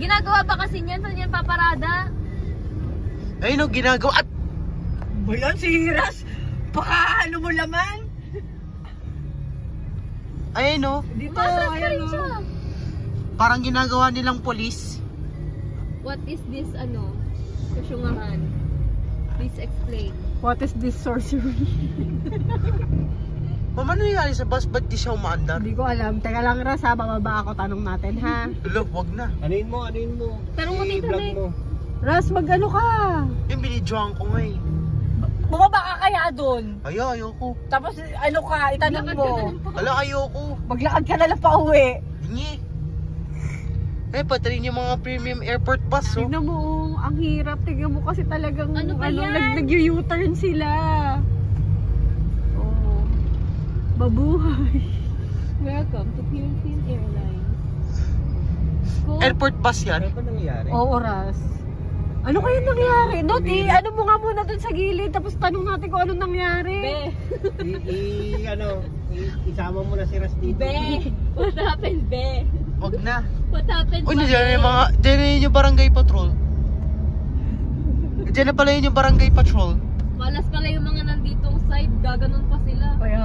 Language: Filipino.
Ginagawa ba kasi niyan? Saan yan paparada? Ayun o, ginagawa. At Bayan, si Hiras. Baka ano mo laman? ayun o, Dito, Umatras ka ayan rin o. siya. parang ginagawa nilang polis. What is this, kasyungahan? Please explain. What is this sorcery? Ma'am, ano nangyari sa bus? Ba't di siya umaandar? Hindi ko alam. Teka lang, Ras, ha? Bababa ako. Tanong natin, ha? Hello, wag na. Anuin mo. Tanong mo dito, I-vlog Nek. mo. Ras, mag-ano ka? Yung binidyohan ko nga eh. Bumaba ka kaya doon. Ayoko. Tapos, ano ka, itanong mo. Ala, ayoko. Maglakad ka na lang pa uwi. Hingi. Pati rin yung mga premium airport bus, oh. Tignan mo, oh, ang hirap. Tignan mo kasi talagang Ano ba yan? nag-U-turn sila. Oh. Mabuhay. Welcome to Philippine Airlines. School? Airport bus yan. Ano pa nangyayari? Oo, Ras. Ano kaya nangyari? Not, ano mo nga muna dun sa gilid, tapos tanong natin kung anong nangyari. Be. Isama mo na si Ras dito. Be. What happened, Be? Wag na. What happened, Uy, Be? nandiyan yung mga, diyan na yun yung barangay patrol. Diyan na pala yun yung barangay patrol. Malas pala yung mga nanditong side. Gaganon pa sila. Kaya